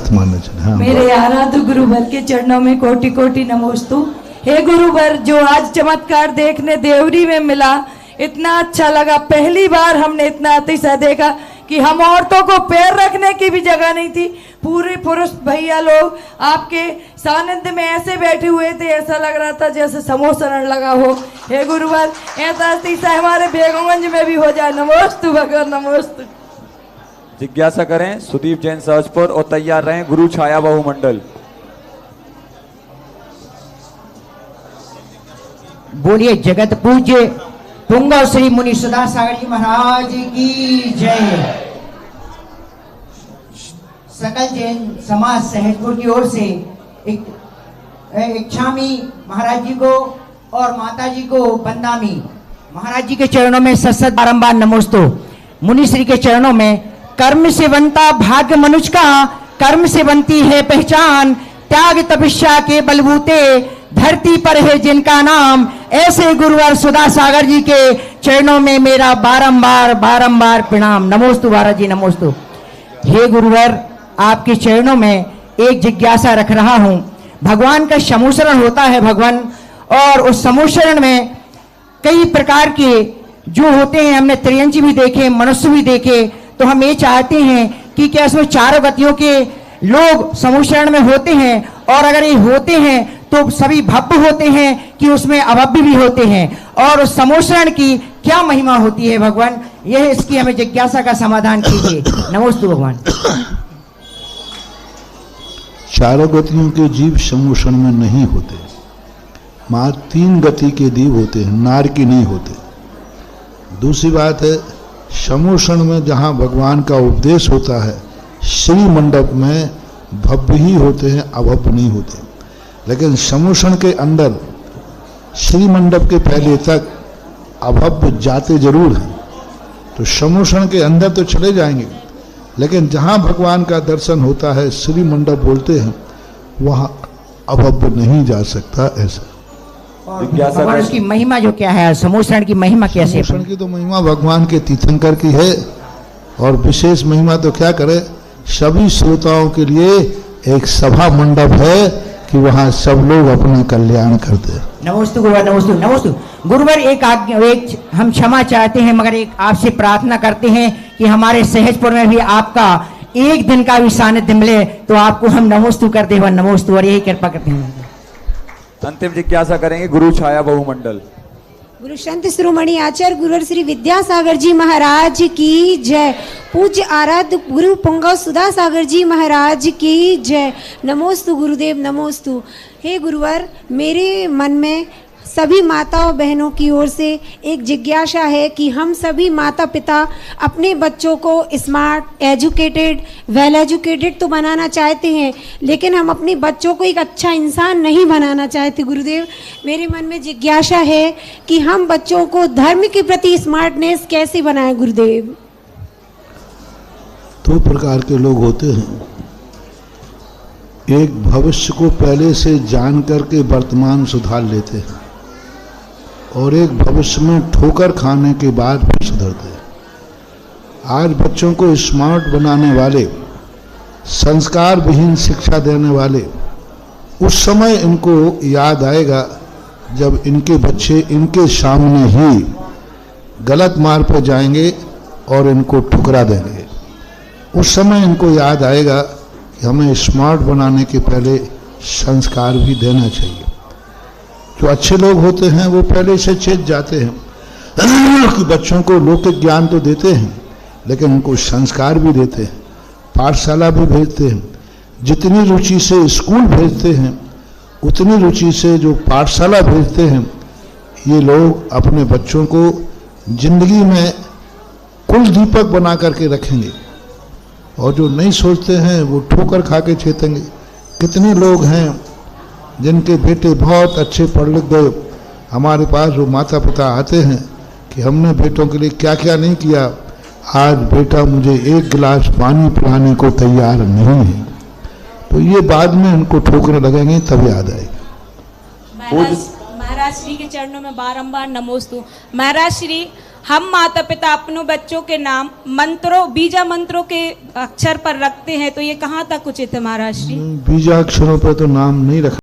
प्रार्थना न चले। हाँ, मेरे आराध्य गुरुवर के चरणों में कोटि कोटि नमोस्तु। हे गुरुवर, जो आज चमत्कार देखने देवरी में मिला, इतना अच्छा लगा। पहली बार हमने इतना अतिशय देखा कि हम औरतों को पैर रखने की भी जगह नहीं थी। पूरे पुरुष भैया लोग आपके सानिध्य में ऐसे बैठे हुए थे, ऐसा लग रहा था जैसे समोसरण लगा हो। हे गुरुवर, ऐसा अतिशय हमारे बेगमगंज में भी हो जाए। नमोस्तु भगवान, नमोस्तु। जिज्ञासा करें सुदीप जैन सहजपुर और तैयार रहें गुरु छाया बहुमंडल। बोलिए जगत पूज्य पुंगव श्री मुनि सुधा सागर जी महाराज की जय। सकल जैन समाज सहजपुर की ओर से इच्छामी महाराज जी को और माता जी को बंदामी महाराज जी के चरणों में सतसत बारंबार नमोस्तु। मुनि श्री के चरणों में कर्म से बनता भाग्य मनुष्य का, कर्म से बनती है पहचान, त्याग तपस्या के बलबूते धरती पर है जिनका नाम। ऐसे गुरुवर सुधा सागर जी के चरणों में मेरा बारंबार बारंबार प्रणाम। नमोस्तु महाराज जी, नमोस्तु। हे गुरुवर, आपके चरणों में एक जिज्ञासा रख रहा हूं। भगवान का समूशरण होता है भगवान, और उस समूशरण में कई प्रकार के जो होते हैं, हमने त्रियंची भी देखे, मनुष्य भी देखे। तो हम ये चाहते हैं कि क्या इसमें चारों गतियों के लोग समूशरण में होते हैं, और अगर ये होते हैं तो सभी भव्य होते हैं कि उसमें अभव्य भी होते हैं, और उस समूशरण की क्या महिमा होती है भगवान, यह इसकी हमें जिज्ञासा का समाधान कीजिए। नमोस्तु भगवान। चारों गतियों के जीव समूषण में नहीं होते, मात्र 3 गति के जीव होते हैं, नार की नहीं होते। दूसरी बात है, समूषण में जहाँ भगवान का उपदेश होता है, श्री मंडप में भव्य ही होते हैं, अभव्य नहीं होते। लेकिन समूषण के अंदर श्री मंडप के पहले तक अभव्य जाते जरूर हैं। तो समूषण के अंदर तो चले जाएंगे, लेकिन जहाँ भगवान का दर्शन होता है, श्री मंडप बोलते हैं, वहाँ अभव्य नहीं जा सकता। ऐसा भगवान उसकी महिमा जो क्या है, समूषण की महिमा कैसे? समूषण की तो महिमा भगवान के तीर्थंकर की है, और विशेष महिमा तो क्या करे, सभी श्रोताओं के लिए एक सभा मंडप है कि वहाँ सब लोग अपना कल्याण करते हैं। नमोस्तु गुरुवर, नमोस्तु, नमोस्तु। गुरुवर, एक हम क्षमा चाहते हैं, मगर एक आपसे प्रार्थना करते हैं कि हमारे सहजपुर में भी आपका एक दिन का भी सानिध्य मिले, तो आपको हम नमोस्तु कर दे। नमोस्तु, और यही कृपा करते हैं। अंतिम जिज्ञासा करेंगे गुरु छाया बहुमंडल। गुरु संत शिरोमणि आचार्य गुरुवर श्री विद्यासागर जी महाराज की जय। पूज्य आराध्य गुरु पुंगव सुधा सागर जी महाराज की जय। नमोस्तु गुरुदेव, नमोस्तु। हे गुरुवर, मेरे मन में सभी माताओं बहनों की ओर से एक जिज्ञासा है कि हम सभी माता पिता अपने बच्चों को स्मार्ट, एजुकेटेड, वेल एजुकेटेड तो बनाना चाहते हैं, लेकिन हम अपने बच्चों को एक अच्छा इंसान नहीं बनाना चाहते। गुरुदेव, मेरे मन में जिज्ञासा है कि हम बच्चों को धर्म के प्रति स्मार्टनेस कैसे बनाएं गुरुदेव? 2 प्रकार के लोग होते हैं। एक भविष्य को पहले से जान करके वर्तमान सुधार लेते हैं, और एक भविष्य में ठोकर खाने के बाद भी सुधरते हैं। आज बच्चों को स्मार्ट बनाने वाले, संस्कार विहीन शिक्षा देने वाले, उस समय इनको याद आएगा जब इनके बच्चे इनके सामने ही गलत मार्ग पर जाएंगे और इनको ठुकरा देंगे। उस समय इनको याद आएगा कि हमें स्मार्ट बनाने के पहले संस्कार भी देना चाहिए। जो अच्छे लोग होते हैं वो पहले से चेत जाते हैं कि बच्चों को लौकिक ज्ञान तो देते हैं, लेकिन उनको संस्कार भी देते हैं, पाठशाला भी भेजते हैं। जितनी रुचि से स्कूल भेजते हैं, उतनी रुचि से जो पाठशाला भेजते हैं, ये लोग अपने बच्चों को जिंदगी में कुल दीपक बना करके रखेंगे। और जो नहीं सोचते हैं वो ठोकर खा के चेतेंगे। कितने लोग हैं जिनके बेटे बहुत अच्छे पढ़ लिख गए, हमारे पास वो माता पिता आते हैं कि हमने बेटों के लिए क्या क्या नहीं किया, आज बेटा मुझे 1 गिलास पानी पिलाने को तैयार नहीं है। तो ये बाद में उनको ठोकरे लगेंगे, तब याद आएगी। महाराज श्री के चरणों में बारंबार नमोस्तु। महाराज श्री, हम माता पिता अपनों बच्चों के नाम मंत्रों बीजा मंत्रों के अक्षर पर रखते हैं, तो ये कहाँ तक उचित है महाराज जी? बीजाक्षरों पर तो नाम नहीं रखा